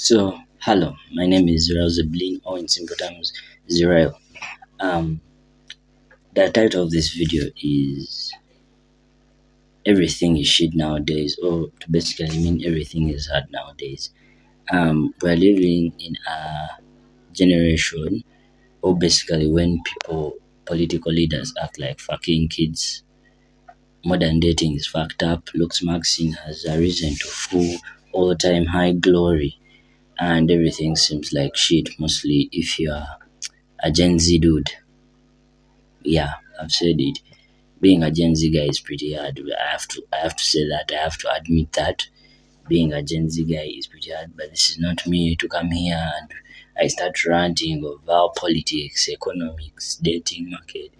So, hello, my name is Zurail Zeblin, or in simple terms, Zurail. Um, the title of this video is Everything is Shit Nowadays, or to basically mean everything is hard nowadays. We're living in a generation, or basically when political leaders act like fucking kids. Modern dating is fucked up, looks maxing has arisen to full all time high glory, and everything seems like shit, mostly if you're a Gen Z dude. Yeah, I've said it. Being a Gen Z guy is pretty hard. I have to say that. I have to admit that being a Gen Z guy is pretty hard. But this is not me to come here and I start ranting about politics, economics, dating market,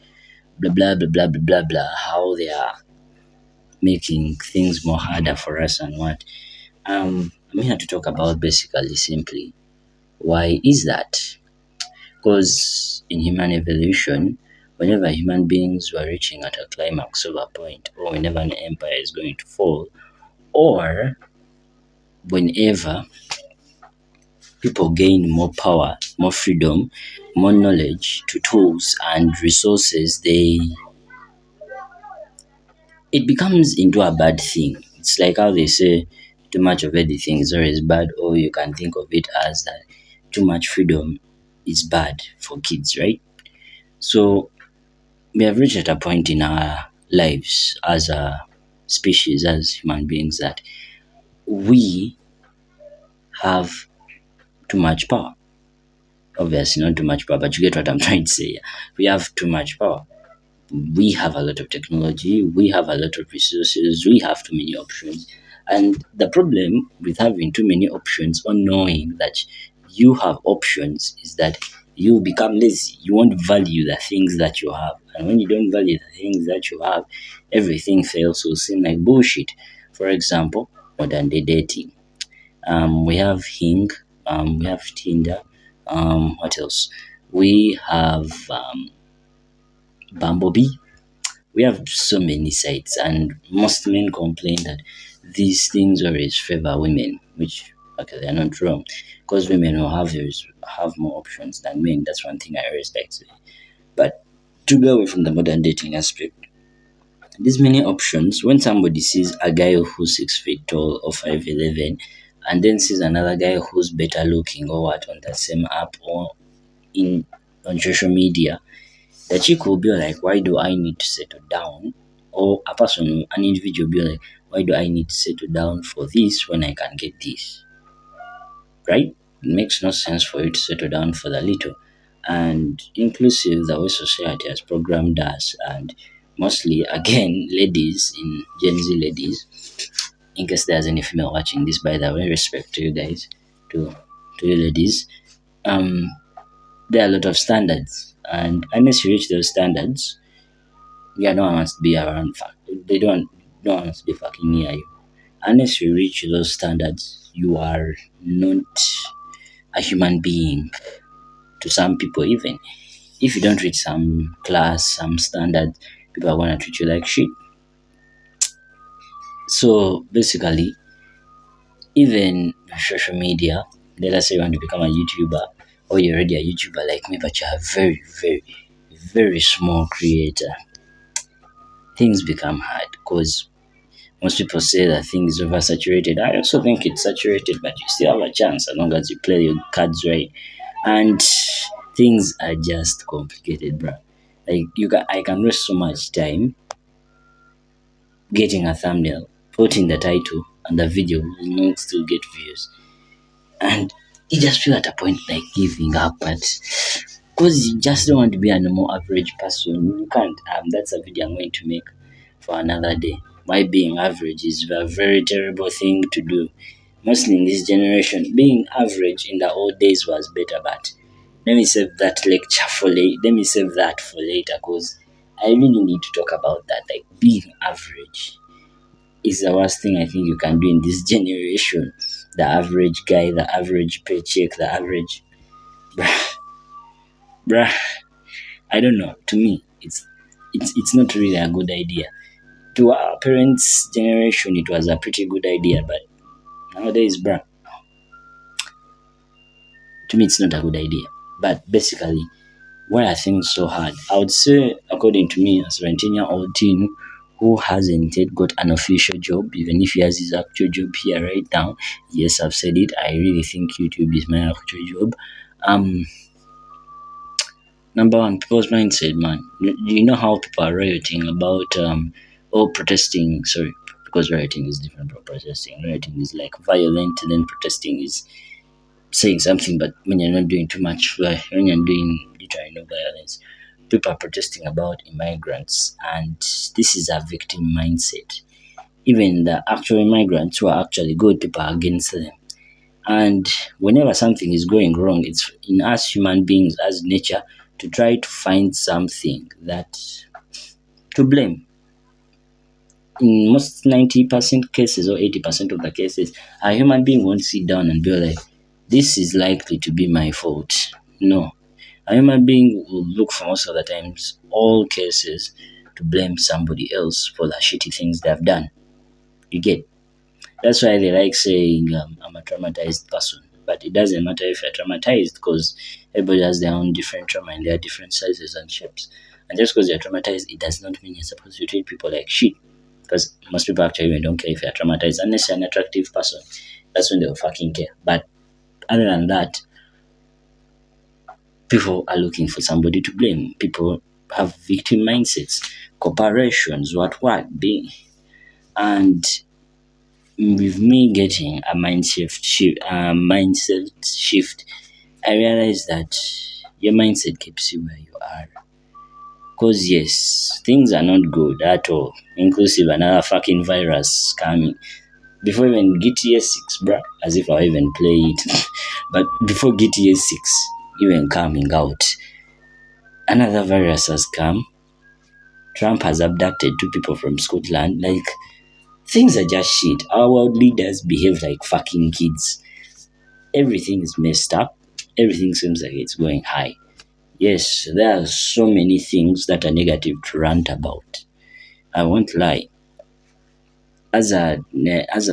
blah blah blah blah blah blah blah. How they are making things more harder for us and what. I'm here to talk about basically simply why is that? Because in human evolution, whenever human beings were reaching at a climax of a point, or whenever an empire is going to fall, or whenever people gain more power, more freedom, more knowledge to tools and resources, it becomes into a bad thing. It's like how they say too much of anything is always bad, or you can think of it as that too much freedom is bad for kids, right? So we have reached at a point in our lives as a species, as human beings, that we have too much power. Obviously, not too much power, but you get what I'm trying to say. We have too much power. We have a lot of technology, we have a lot of resources, we have too many options. And the problem with having too many options or knowing that you have options is that you become lazy. You won't value the things that you have. And when you don't value the things that you have, everything fails to seem like bullshit. For example, modern day dating. We have Hing, we have Tinder, what else? We have Bumblebee. We have so many sites, and most men complain that these things always favor women, which okay, they're not wrong, because women will have more options than men. That's one thing I always like to say. But to go away from the modern dating aspect, these many options. When somebody sees a guy who's 6 feet tall or 5'11", and then sees another guy who's better looking or what on the same app or in on social media, the chick will be like, why do I need to settle down? Or a person, an individual will be like, why do I need to settle down for this when I can get this? Right? It makes no sense for you to settle down for the little. And inclusive, the way society has programmed us, and mostly, again, ladies, in Gen Z ladies, in case there's any female watching this, by the way, respect to you guys, to you ladies, um, there are a lot of standards. And unless you reach those standards, yeah, no one wants to be around. They don't. No one wants to be fucking near you. Unless you reach those standards, you are not a human being. To some people, even if you don't reach some class, some standard, people are gonna treat you like shit. So basically, even social media. Let us say you want to become a YouTuber, or you're already a YouTuber like me, but you're a very, very, very small creator. Things become hard because most people say that things is oversaturated. I also think it's saturated, but you still have a chance as long as you play your cards right. And things are just complicated, bro. Like I can waste so much time getting a thumbnail, putting the title, and the video will not still get views. And you just feel at a point like giving up, but because you just don't want to be a normal average person, you can't. That's a video I'm going to make for another day. Why being average is a very terrible thing to do. Mostly in this generation, being average in the old days was better, but let me save that lecture for later. Let me save that for later because I really need to talk about that. Like being average is the worst thing I think you can do in this generation. The average guy, the average paycheck, the average bruh, bruh. I don't know. To me, it's not really a good idea. To our parents' generation, it was a pretty good idea, but nowadays, bruh, to me, it's not a good idea. But basically, why are things so hard? I would say, according to me, a 17-year-old teen who hasn't yet got an official job, even if he has his actual job here right now. Yes, I've said it. I really think YouTube is my actual job. Number one, people's mindset, man. You know how people are rioting about protesting. Sorry, because rioting is different from protesting. Rioting is like violent, and then protesting is saying something, but when you're not doing too much, when you're doing literally no violence. People are protesting about immigrants, and this is a victim mindset. Even the actual immigrants who are actually good, people are against them. And whenever something is going wrong, it's in us human beings as nature to try to find something that to blame. In most 90% cases or 80% of the cases, a human being won't sit down and be like, this is likely to be my fault. No. A human being will look for most of the times, all cases, to blame somebody else for the shitty things they've done. You get? That's why they like saying, I'm a traumatized person. But it doesn't matter if you're traumatized because everybody has their own different trauma and there are different sizes and shapes. And just because you're traumatized, it does not mean you're supposed to treat people like shit. Because most people actually even don't care if you're traumatized. Unless you're an attractive person, that's when they'll fucking care. But other than that, people are looking for somebody to blame. People have victim mindsets, corporations, what being. And with me getting a mindset shift, I realized that your mindset keeps you where you are. Because yes, things are not good at all, inclusive another fucking virus coming. Before even GTA 6, bruh, as if I even play it. But before GTA 6 even coming out, another virus has come. Trump has abducted 2 people from Scotland. Like, things are just shit. Our world leaders behave like fucking kids. Everything is messed up. Everything seems like it's going high. Yes, there are so many things that are negative to rant about. I won't lie. As a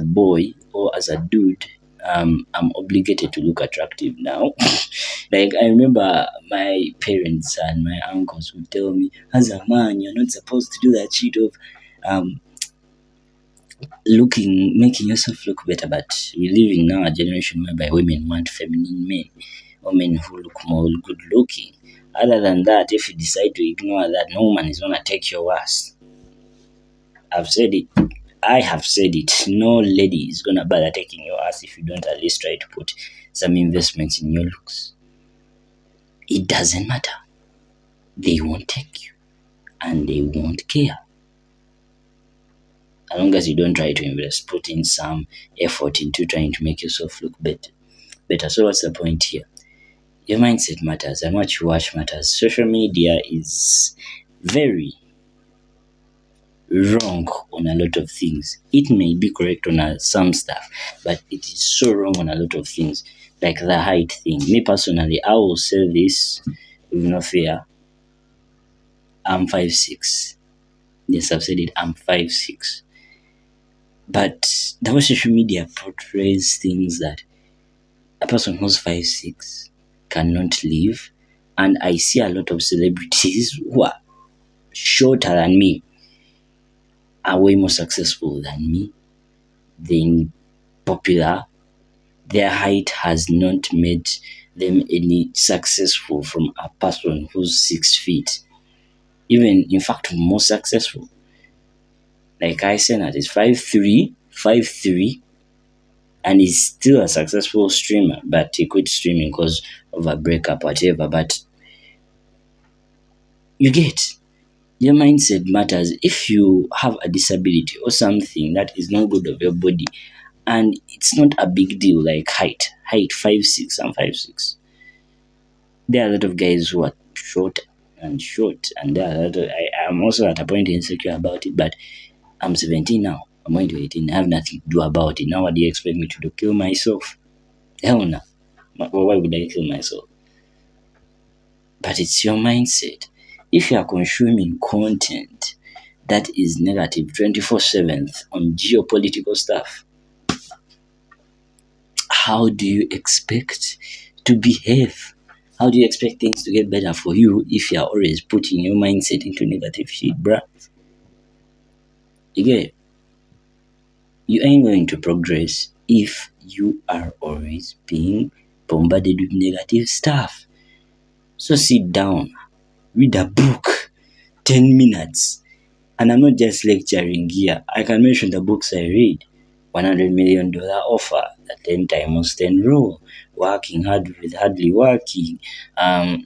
boy or as a dude, I'm obligated to look attractive now. Like, I remember my parents and my uncles would tell me, as a man, you're not supposed to do that shit of making yourself look better. But we live in now a generation whereby women want feminine men, or men who look more good looking. Other than that, if you decide to ignore that, no woman is gonna take your ass. I've said it. I have said it. No lady is gonna bother taking your ass if you don't at least try to put some investments in your looks. It doesn't matter. They won't take you, and they won't care. As long as you don't try to invest, put in some effort into trying to make yourself look better. So what's the point here? Your mindset matters, and what you watch matters. Social media is very wrong on a lot of things. It may be correct on some stuff, but it is so wrong on a lot of things, like the height thing. Me personally, I will say this with no fear. I'm 5'6". Yes, I've said it. I'm 5'6". But the way social media portrays things that a person who's 5'6" cannot live, and I see a lot of celebrities who are shorter than me are way more successful than me, then popular. Their height has not made them any successful from a person who's 6 feet. Even, in fact, more successful. Like I said, that is 5'3", and he's still a successful streamer, but he quit streaming because of a breakup, whatever. But you get, your mindset matters. If you have a disability or something that is not good of your body, and it's not a big deal, like height 5'6", I'm 5'6". There are a lot of guys who are short, and there are a lot of, I'm also at a point insecure about it, but I'm 17 now. I'm going to 18. I have nothing to do about it. Now what do you expect me to do? Kill myself? Hell no. Why would I kill myself? But it's your mindset. If you are consuming content that is negative 24/7 on geopolitical stuff, how do you expect to behave. How do you expect things to get better for you if you're always putting your mindset into negative shit, bruh? You get, you ain't going to progress if you are always being bombarded with negative stuff. So sit down, read a book, 10 minutes. And I'm not just lecturing here. I can mention the books I read. $100 million offer, the 10 times 10 rule, working hard with hardly working. I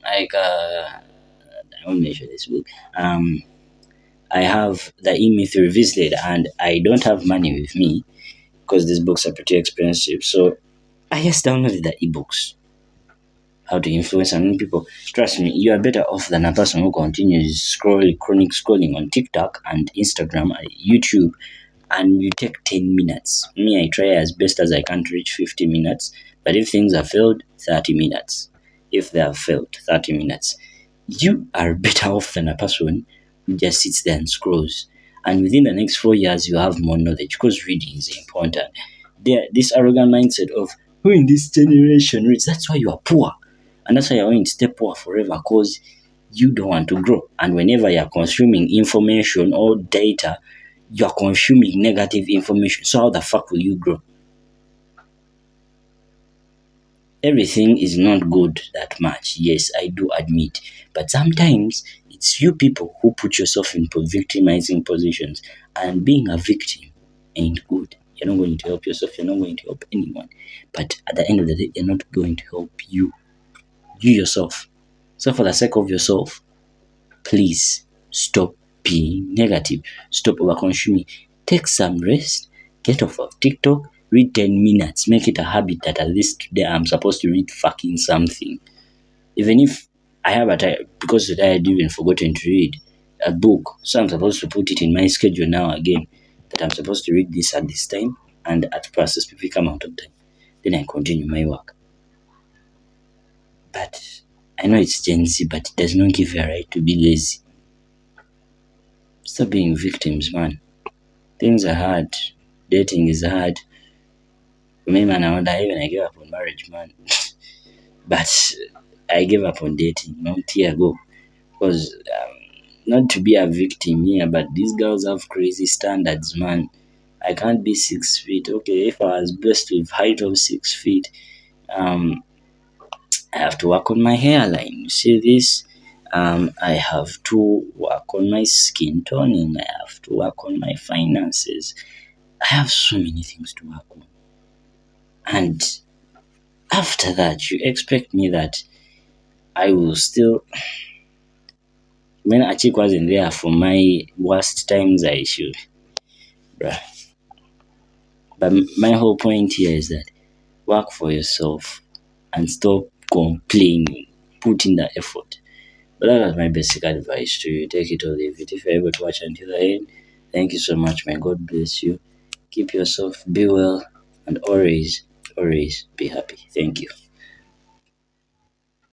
won't mention this book. I have the E-Myth Revisited, and I don't have money with me because these books are pretty expensive. So I just downloaded the ebooks. How to influence unknown people. Trust me, you are better off than a person who continues chronic scrolling on TikTok and Instagram and YouTube, and you take 10 minutes. Me, I try as best as I can to reach 50 minutes, but if things have failed, 30 minutes. If they have failed, 30 minutes. You are better off than a person who just sits there and scrolls. And within the next 4 years, you have more knowledge because reading is important. This arrogant mindset of who in this generation reads, that's why you are poor. And that's why you're going to stay poor forever because you don't want to grow. And whenever you're consuming information or data, you're consuming negative information. So how the fuck will you grow? Everything is not good that much. Yes, I do admit. But sometimes it's you people who put yourself in victimizing positions. And being a victim ain't good. You're not going to help yourself. You're not going to help anyone. But at the end of the day, you're not going to help you yourself. So for the sake of yourself, please stop being negative. Stop over-consuming. Take some rest. Get off of TikTok. Read 10 minutes. Make it a habit that at least today I'm supposed to read fucking something. Even if I have a time, because today I had even forgotten to read a book. So I'm supposed to put it in my schedule now again. That I'm supposed to read this at this time and at past a specific amount of time. Then I continue my work. But I know it's Gen Z, but it does not give you a right to be lazy. Stop being victims, man. Things are hard. Dating is hard. For me, man, I gave up on marriage, man. But I gave up on dating not a year ago. Because, not to be a victim here, but these girls have crazy standards, man. I can't be 6 feet. Okay, if I was blessed with height of 6 feet, I have to work on my hairline. You see this? I have to work on my skin toning. I have to work on my finances. I have so many things to work on. And after that, you expect me that I will still. When Achik wasn't there for my worst times, I should. Bruh. But my whole point here is that work for yourself and stop complaining. Put in the effort. But that was my basic advice to you. Take it or leave it. If you're able to watch until the end, thank you so much. May God bless you. Keep yourself, be well, and always, always be happy. Thank you.